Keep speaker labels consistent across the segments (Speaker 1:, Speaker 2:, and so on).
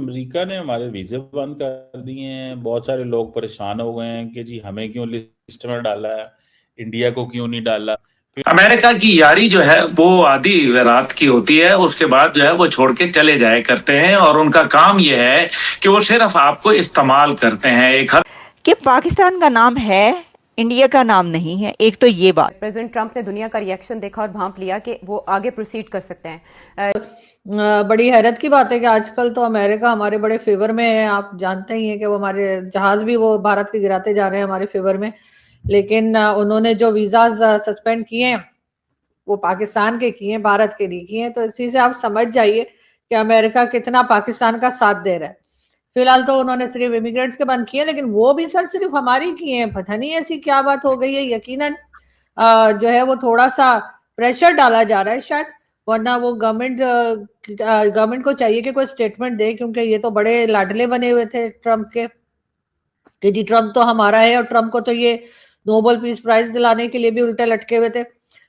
Speaker 1: America ने हमारे वीजे बंद कर दिए हैं। बहुत सारे लोग परेशान हो गए हैं कि जी हमें क्यों लिस्ट में डाला है, इंडिया को क्यों नहीं डाला।
Speaker 2: अमेरिका की यारी जो है वो आधी रात की होती है, उसके बाद जो है वो छोड़ के चले जाया करते हैं और उनका काम ये है कि वो सिर्फ आपको इस्तेमाल करते हैं। एक
Speaker 3: कि पाकिस्तान का नाम है, इंडिया का नाम नहीं है। एक तो ये बात।
Speaker 4: प्रेसिडेंट ट्रंप ने दुनिया का रिएक्शन देखा और भांप लिया कि वो आगे प्रोसीड कर सकते हैं।
Speaker 5: बड़ी हैरत की बात है कि आजकल तो अमेरिका हमारे बड़े फेवर में है। आप जानते ही हैं कि वो हमारे जहाज भी वो भारत के गिराते जा रहे हैं हमारे फेवर में। लेकिन उन्होंने जो वीजाज सस्पेंड किए हैं वो पाकिस्तान के किए हैं, भारत के नहीं किए हैं। तो इसी से आप समझ जाइए कि अमेरिका कितना पाकिस्तान का साथ दे रहा है। फिलहाल तो उन्होंने सिर्फ इमिग्रेंट्स के बंद किए, लेकिन वो भी सर सिर्फ हमारी किए हैं। पता नहीं ऐसी क्या बात हो गई है। यकीनन जो है वो थोड़ा सा प्रेशर डाला जा रहा है शायद, वरना वो गवर्नमेंट को चाहिए कि कोई स्टेटमेंट दे, क्योंकि ये तो बड़े लाडले बने हुए थे ट्रम्प के कि जी ट्रम्प तो हमारा है, और ट्रम्प को तो ये नोबेल पीस प्राइज दिलाने के लिए भी उल्टे लटके हुए थे।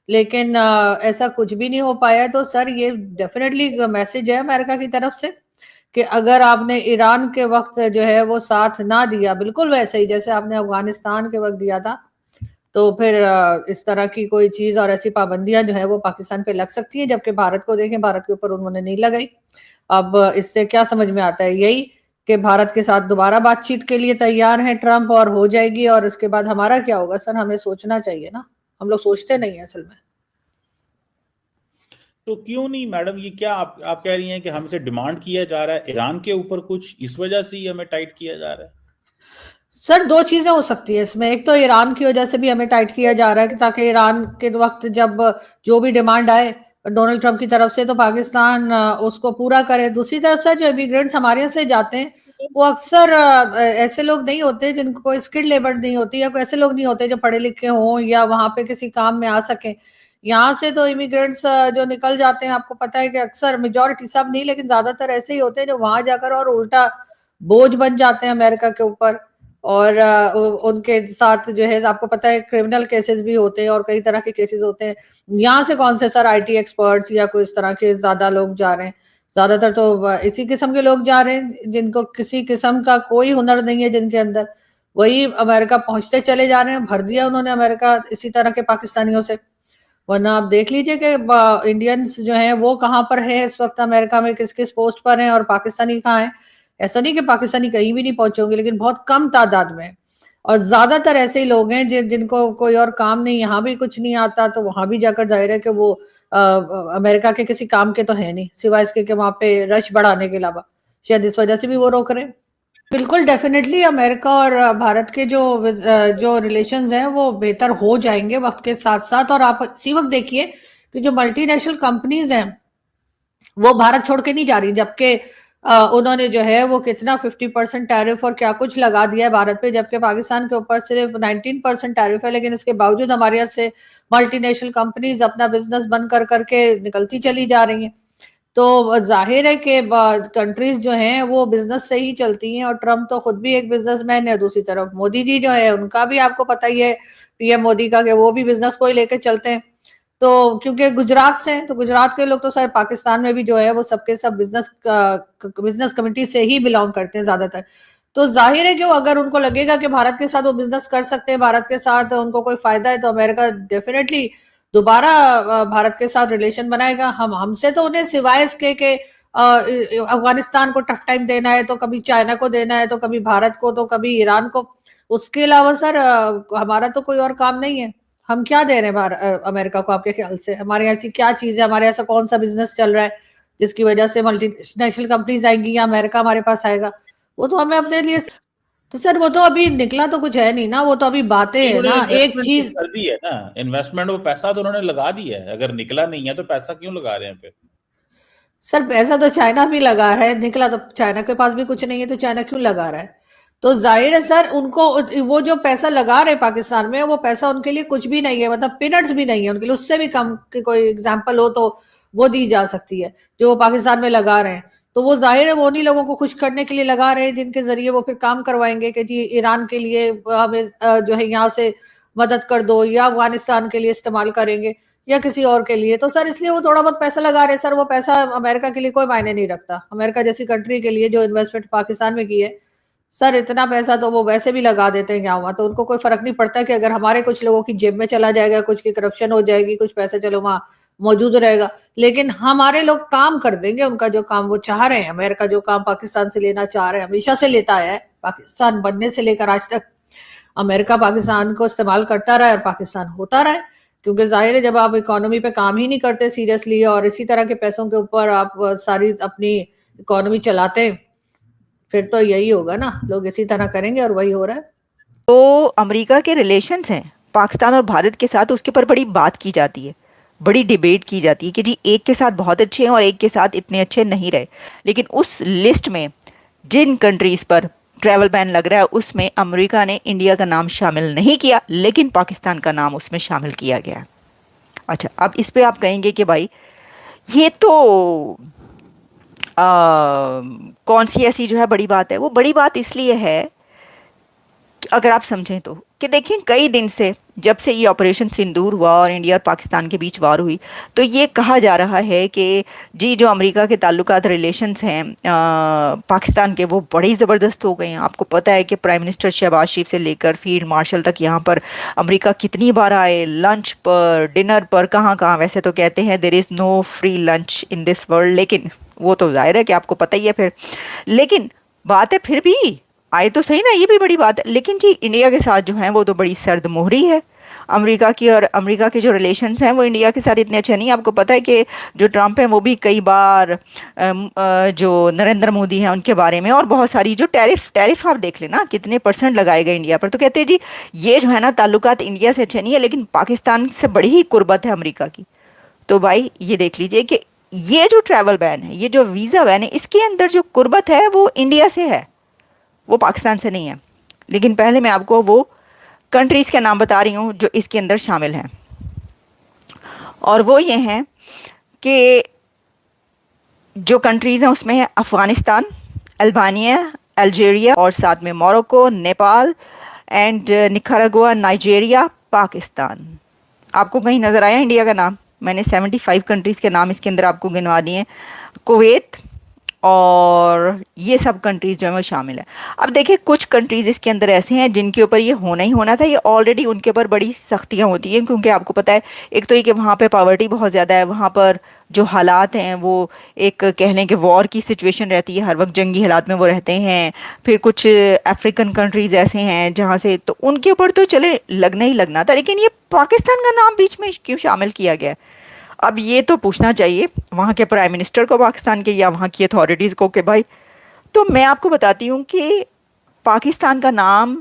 Speaker 5: लेकिन ऐसा कुछ भी नहीं हो पाया। तो सर ये डेफिनेटली मैसेज है अमेरिका की तरफ से कि अगर आपने ईरान के वक्त जो है वो साथ ना दिया, बिल्कुल वैसे ही जैसे आपने अफगानिस्तान के वक्त दिया था, तो फिर इस तरह की कोई चीज और ऐसी पाबंदियां जो है वो पाकिस्तान पे लग सकती है। जबकि भारत को देखें, भारत के ऊपर उन्होंने नहीं लगाई। अब इससे क्या समझ में आता है? यही कि भारत के साथ दोबारा बातचीत के लिए तैयार है ट्रंप, और हो जाएगी। और उसके बाद हमारा क्या होगा सर, हमें सोचना चाहिए ना। हम लोग सोचते नहीं है असल में।
Speaker 1: तो क्यों नहीं मैडम, ये क्या आप कह रही हैं कि हमसे डिमांड किया जा रहा है ईरान के ऊपर कुछ, इस वजह से ही हमें टाइट किया जा रहा है?
Speaker 5: सर दो चीजें हो सकती है इसमें। एक तो ईरान की वजह से भी हमें टाइट किया जा रहा है कि ताकि ईरान के वक्त जब जो भी डिमांड आए डोनाल्ड ट्रंप की तरफ से तो पाकिस्तान उसको पूरा करे। दूसरी तरफ से जो इमिग्रेंट्स हमारे यहाँ से जाते हैं वो अक्सर ऐसे लोग नहीं होते जिनको कोई स्किल्ड लेबर नहीं होती, या कोई ऐसे लोग नहीं होते जो पढ़े लिखे हों या वहां पे किसी काम में आ सके। यहाँ से तो इमिग्रेंट्स जो निकल जाते हैं, आपको पता है कि अक्सर मेजोरिटी, सब नहीं लेकिन ज्यादातर ऐसे ही होते हैं जो वहां जाकर और उल्टा बोझ बन जाते हैं अमेरिका के ऊपर। और उनके साथ जो है आपको पता है क्रिमिनल केसेस भी होते हैं और कई तरह के केसेस होते हैं। यहाँ से कौन से सर आईटी एक्सपर्ट्स या कोई इस तरह के ज्यादा लोग जा रहे हैं? ज्यादातर तो इसी किस्म के लोग जा रहे हैं जिनको किसी किस्म का कोई हुनर नहीं है जिनके अंदर, वही अमेरिका पहुंचते चले जा रहे हैं। भर दिया उन्होंने अमेरिका इसी तरह के पाकिस्तानियों से। वरना आप देख लीजिए कि इंडियंस जो हैं वो कहाँ पर है इस वक्त अमेरिका में, किस किस पोस्ट पर हैं, और पाकिस्तानी कहाँ है। ऐसा नहीं कि पाकिस्तानी कहीं भी नहीं पहुंचे होंगे, लेकिन बहुत कम तादाद में। और ज्यादातर ऐसे ही लोग हैं जिनको कोई और काम नहीं, यहाँ भी कुछ नहीं आता, तो वहां भी जाकर जाहिर है कि वो अमेरिका के किसी काम के तो है नहीं, सिवाय इसके कि वहां पे रश बढ़ाने के अलावा। शायद इस वजह से भी वो रोक रहे हैं। बिल्कुल डेफिनेटली अमेरिका और भारत के जो रिलेशंस हैं वो बेहतर हो जाएंगे वक्त के साथ साथ। और आप इसी वक्त देखिए कि जो मल्टीनेशनल कंपनीज हैं वो भारत छोड़ के नहीं जा रही, जबकि उन्होंने जो है वो कितना 50% टैरिफ और क्या कुछ लगा दिया है भारत पे, जबकि पाकिस्तान के ऊपर सिर्फ 19% टैरिफ है। लेकिन इसके बावजूद हमारे यहाँ से मल्टीनेशनल कंपनीज अपना बिजनेस बंद कर करके निकलती चली जा रही हैं। तो जाहिर है कि कंट्रीज जो हैं वो बिजनेस से ही चलती हैं, और ट्रम्प तो खुद भी एक बिजनेसमैन है। दूसरी तरफ मोदी जी जो है उनका भी आपको पता ही है, पीएम मोदी का, कि वो भी बिजनेस को ही लेकर चलते हैं। तो क्योंकि गुजरात से हैं तो गुजरात के लोग तो सर पाकिस्तान में भी जो है वो सबके सब बिजनेस कम्युनिटी से ही बिलोंग करते हैं ज्यादातर। तो जाहिर है कि अगर उनको लगेगा कि भारत के साथ वो बिजनेस कर सकते हैं, भारत के साथ उनको कोई फायदा है, तो अमेरिका डेफिनेटली दोबारा भारत के साथ रिलेशन बनाएगा। हमसे तो उन्हें सिवाय इसके कि अफगानिस्तान को टफ टाइम देना है, तो कभी चाइना को देना है, तो कभी भारत को, तो कभी ईरान को। उसके अलावा सर हमारा तो कोई और काम नहीं है। हम क्या दे रहे हैं अमेरिका को आपके ख्याल से? हमारे यहाँ ऐसी क्या चीज है, हमारे ऐसा कौन सा बिजनेस चल रहा है जिसकी वजह से मल्टीनेशनल कंपनीज आएंगी या अमेरिका हमारे पास आएगा? वो तो हमें अपने लिए। तो सर वो तो अभी निकला तो कुछ है नहीं ना, वो तो अभी बातें है ना। एक चीज
Speaker 1: कर दी है ना इन्वेस्टमेंट, वो पैसा तो उन्होंने लगा दिया है। अगर निकला नहीं है तो पैसा क्यों लगा रहे हैं फिर?
Speaker 5: सर पैसा तो चाइना भी लगा रहा है, निकला तो चाइना के पास भी कुछ नहीं है, तो चाइना क्यों लगा रहा है? तो जाहिर है सर उनको वो जो पैसा लगा रहे पाकिस्तान में वो पैसा उनके लिए कुछ भी नहीं है, मतलब पीनट्स भी नहीं है उनके लिए। उससे भी कम की कोई एग्जांपल हो तो वो दी जा सकती है जो वो पाकिस्तान में लगा रहे हैं। तो वो जाहिर है वो उन्हीं लोगों को खुश करने के लिए लगा रहे हैं जिनके जरिए वो फिर काम करवाएंगे कि जी ईरान के लिए हमें जो है यहाँ से मदद कर दो, या अफगानिस्तान के लिए इस्तेमाल करेंगे, या किसी और के लिए, तो सर इसलिए वो थोड़ा बहुत पैसा लगा रहे हैं। सर वो पैसा अमेरिका के लिए कोई मायने नहीं रखता। अमेरिका जैसी कंट्री के लिए जो इन्वेस्टमेंट पाकिस्तान में की है, सर इतना पैसा तो वो वैसे भी लगा देते हैं, क्या हुआ, तो उनको कोई फर्क नहीं पड़ता कि अगर हमारे कुछ लोगों की जेब में चला जाएगा, कुछ की करप्शन हो जाएगी, कुछ पैसा चलो वहां मौजूद रहेगा, लेकिन हमारे लोग काम कर देंगे उनका जो काम वो चाह रहे हैं। अमेरिका जो काम पाकिस्तान से लेना चाह रहे हैं, हमेशा से लेता है, पाकिस्तान बनने से लेकर आज तक अमेरिका पाकिस्तान को इस्तेमाल करता रहा है और पाकिस्तान होता रहा है। क्योंकि जाहिर है जब आप इकोनॉमी पे काम ही नहीं करते सीरियसली और इसी तरह के पैसों के ऊपर आप सारी अपनी इकोनॉमी चलाते हैं, फिर तो यही होगा ना, लोग इसी तरह करेंगे और वही हो रहा है।
Speaker 3: तो अमेरिका के रिलेशंस हैं पाकिस्तान और भारत के साथ, उसके ऊपर बड़ी बात की जाती है, बड़ी डिबेट की जाती है कि जी एक के साथ बहुत अच्छे हैं और एक के साथ इतने अच्छे नहीं रहे। लेकिन उस लिस्ट में जिन कंट्रीज पर ट्रैवल बैन लग रहा है उसमें अमेरिका ने इंडिया का नाम शामिल नहीं किया, लेकिन पाकिस्तान का नाम उसमें शामिल किया गया। अच्छा, अब इस पे आप कहेंगे कि भाई ये तो कौन सी ऐसी जो है बड़ी बात है। वो बड़ी बात इसलिए है अगर आप समझें तो कि देखिए कई दिन से जब से ये ऑपरेशन सिंदूर हुआ और इंडिया और पाकिस्तान के बीच वार हुई, तो ये कहा जा रहा है कि जी जो अमेरिका के ताल्लुकात रिलेशंस हैं पाकिस्तान के, वो बड़ी ज़बरदस्त हो गए हैं। आपको पता है कि प्राइम मिनिस्टर शहबाज शरीफ से लेकर फील्ड मार्शल तक यहाँ पर अमेरिका कितनी बार आए, लंच पर, डिनर पर, कहाँ कहाँ। वैसे तो कहते हैं there is no free lunch in this world, लेकिन वो तो जाहिर है कि आपको पता ही है फिर। लेकिन बात है फिर भी आए तो सही ना, ये भी बड़ी बात है। लेकिन जी इंडिया के साथ जो है वो तो बड़ी सर्द मोहरी है अमेरिका की, और अमेरिका के जो रिलेशंस हैं वो इंडिया के साथ इतने अच्छे नहीं। आपको पता है कि जो ट्रंप हैं वो भी कई बार जो नरेंद्र मोदी हैं उनके बारे में, और बहुत सारी जो टैरिफ आप देख लेना कितने % लगाए गए इंडिया पर, तो कहते हैं जी ये जो है ना ताल्लुकात इंडिया से अच्छे नहीं है, लेकिन पाकिस्तान से बड़ी ही कुर्बत है अमेरिका की। तो भाई ये देख लीजिए कि ये जो ट्रैवल बैन है, ये जो वीज़ा बैन है, इसके अंदर जो कुर्बत है वो इंडिया से है, वो पाकिस्तान से नहीं है। लेकिन पहले मैं आपको वो कंट्रीज़ के नाम बता रही हूँ जो इसके अंदर शामिल हैं, और वो ये हैं कि जो कंट्रीज़ हैं उसमें है अफ़गानिस्तान, अल्बानिया, अल्जीरिया, और साथ में Morocco, Nepal and Nicaragua, Nigeria, Pakistan. आपको कहीं नज़र आया इंडिया का नाम? मैंने 75 कंट्रीज़ के नाम इसके अंदर आपको गिनवा दिए, कुवैत और ये सब कंट्रीज़ जो है वो शामिल है। अब देखिए कुछ कंट्रीज़ इसके अंदर ऐसे हैं जिनके ऊपर ये होना ही होना था, ये ऑलरेडी उनके ऊपर बड़ी सख्तियां होती हैं, क्योंकि आपको पता है एक तो ये कि वहाँ पे पॉवर्टी बहुत ज़्यादा है, वहाँ पर जो हालात हैं वो एक कह लें कि वॉर की सिचुएशन रहती है, हर वक्त जंगी हालात में वो रहते हैं। फिर कुछ अफ्रीकन कंट्रीज़ ऐसे हैं जहाँ से, तो उनके ऊपर तो चले लगना ही लगना था, लेकिन ये पाकिस्तान का नाम बीच में क्यों शामिल किया गया? अब ये तो पूछना चाहिए वहाँ के प्राइम मिनिस्टर को पाकिस्तान के, या वहाँ की अथॉरिटीज़ को कि भाई, तो मैं आपको बताती हूँ कि पाकिस्तान का नाम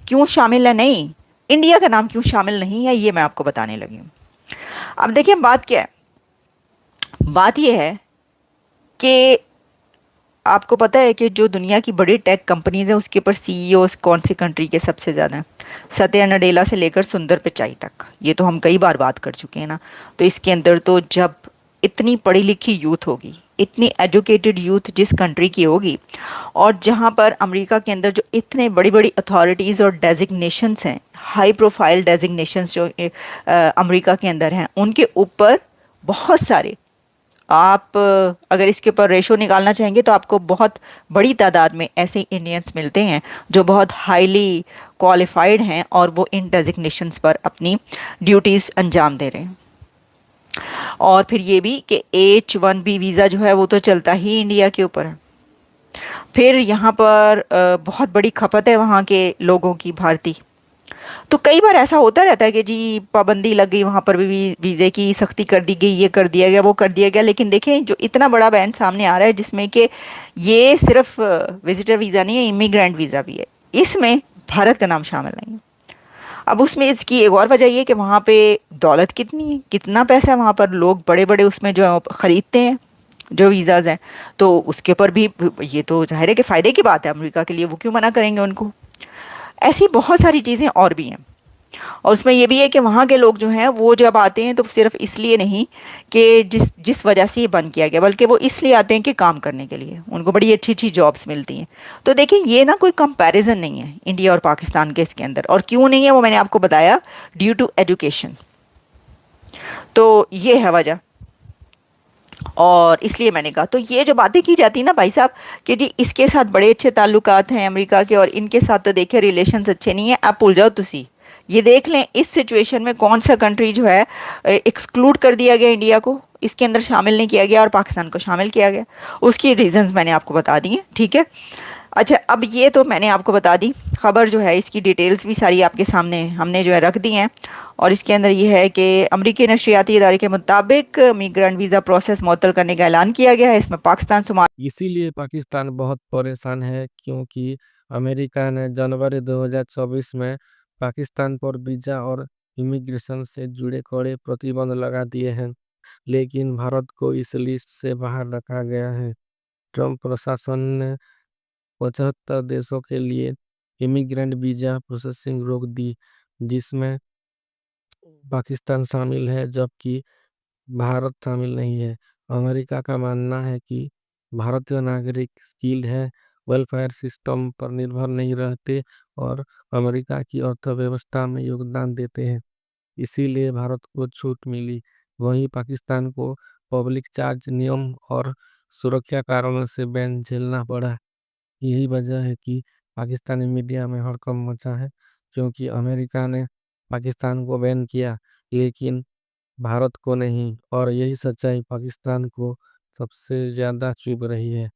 Speaker 3: क्यों शामिल है, नहीं इंडिया का नाम क्यों शामिल नहीं है, ये मैं आपको बताने लगी हूँ। अब देखिए बात क्या है, बात ये है कि आपको पता है कि जो दुनिया की बड़ी टेक कंपनीज हैं उसके ऊपर सीईओ कौन सी कंट्री के सबसे ज़्यादा हैं? सत्या नडेला से लेकर सुंदर पिचाई तक, ये तो हम कई बार बात कर चुके हैं ना। तो इसके अंदर तो जब इतनी पढ़ी लिखी यूथ होगी, इतनी एजुकेटेड यूथ जिस कंट्री की होगी, और जहाँ पर अमेरिका के अंदर जो इतने बड़ी बड़ी अथॉरिटीज़ और डेजिग्नेशंस हैं, हाई प्रोफाइल डेजिग्नेशंस जो अमेरिका के अंदर हैं, उनके ऊपर बहुत सारे, आप अगर इसके ऊपर रेशो निकालना चाहेंगे तो आपको बहुत बड़ी तादाद में ऐसे इंडियंस मिलते हैं जो बहुत हाईली क्वालिफाइड हैं और वो इन डेजिग्नेशंस पर अपनी ड्यूटीज़ अंजाम दे रहे हैं। और फिर ये भी कि H-1B वीज़ा जो है वो तो चलता ही इंडिया के ऊपर है। फिर यहाँ पर बहुत बड़ी खपत है वहाँ के लोगों की, भारतीय। तो कई बार ऐसा होता रहता है कि जी पाबंदी लग गई, वहाँ पर भी वीज़े की सख्ती कर दी गई, ये कर दिया गया, वो कर दिया गया। लेकिन देखें जो इतना बड़ा बैन सामने आ रहा है जिसमें कि ये सिर्फ विजिटर वीज़ा नहीं है, इमिग्रेंट वीज़ा भी है, इसमें भारत का नाम शामिल नहीं है। अब उसमें इसकी एक और वजह ये कि वहाँ पे दौलत कितनी है, कितना पैसा है वहाँ पर, लोग बड़े बड़े उसमें जो ख़रीदते हैं जो वीज़ाज़ हैं, तो उसके ऊपर भी ये तो जाहिर है कि फ़ायदे की बात है अमेरिका के लिए, वो क्यों मना करेंगे उनको। ऐसी बहुत सारी चीज़ें और भी हैं, और उसमें ये भी है कि वहाँ के लोग जो हैं वो जब आते हैं तो सिर्फ इसलिए नहीं कि जिस वजह से ये बंद किया गया, बल्कि वो इसलिए आते हैं कि काम करने के लिए, उनको बड़ी अच्छी अच्छी जॉब्स मिलती हैं। तो देखिए ये ना कोई कंपैरिजन नहीं है इंडिया और पाकिस्तान के इसके अंदर, और क्यों नहीं है वो मैंने आपको बताया, ड्यू टू एजुकेशन। तो ये है वजह, और इसलिए मैंने कहा। तो ये जो बातें की जाती है ना भाई साहब कि जी इसके साथ बड़े अच्छे ताल्लुकात हैं अमेरिका के, और इनके साथ तो देखिए रिलेशंस अच्छे नहीं है, आप भूल जाओ तुसी। ये देख लें इस सिचुएशन में कौन सा कंट्री जो है एक्सक्लूड कर दिया गया, इंडिया को इसके अंदर शामिल नहीं किया गया और पाकिस्तान को शामिल किया गया। उसकी रीजंस मैंने आपको बता दी हैं, ठीक है। अच्छा, अब ये तो मैंने आपको बता दी खबर जो है, इसकी डिटेल्स भी सारी आपके सामने हमने जो है रख दी हैं। और इसके अंदर ये है कि अमरीकी नशरियाती इदारे के मुताबिक मिग्रेंट वीज़ा प्रोसेस मुअत्तल करने का ऐलान किया गया है। इसमें पाकिस्तान, सोमालिया,
Speaker 6: इसीलिए पाकिस्तान बहुत परेशान है, क्योंकि अमेरिका ने जनवरी 2024 में पाकिस्तान पर वीजा और इमिग्रेशन से जुड़े कड़े प्रतिबंध लगा दिए हैं, लेकिन भारत को इस लिस्ट से बाहर रखा गया है। ट्रंप प्रशासन ने 75 देशों के लिए इमिग्रेंट वीजा प्रोसेसिंग रोक दी, जिसमें पाकिस्तान शामिल है, जबकि भारत शामिल नहीं है। अमेरिका का मानना है कि भारतीय नागरिक स्किल्ड है, वेलफेयर सिस्टम पर निर्भर नहीं रहते और अमेरिका की अर्थव्यवस्था में योगदान देते हैं, इसीलिए भारत को छूट मिली। वहीं पाकिस्तान को पब्लिक चार्ज नियम और सुरक्षा कारणों से बैन झेलना पड़ा। यही वजह है कि पाकिस्तानी मीडिया में हड़कंप मचा है, क्योंकि अमेरिका ने पाकिस्तान को बैन किया लेकिन भारत को नहीं, और यही सच्चाई पाकिस्तान को सबसे ज्यादा चुभ रही है।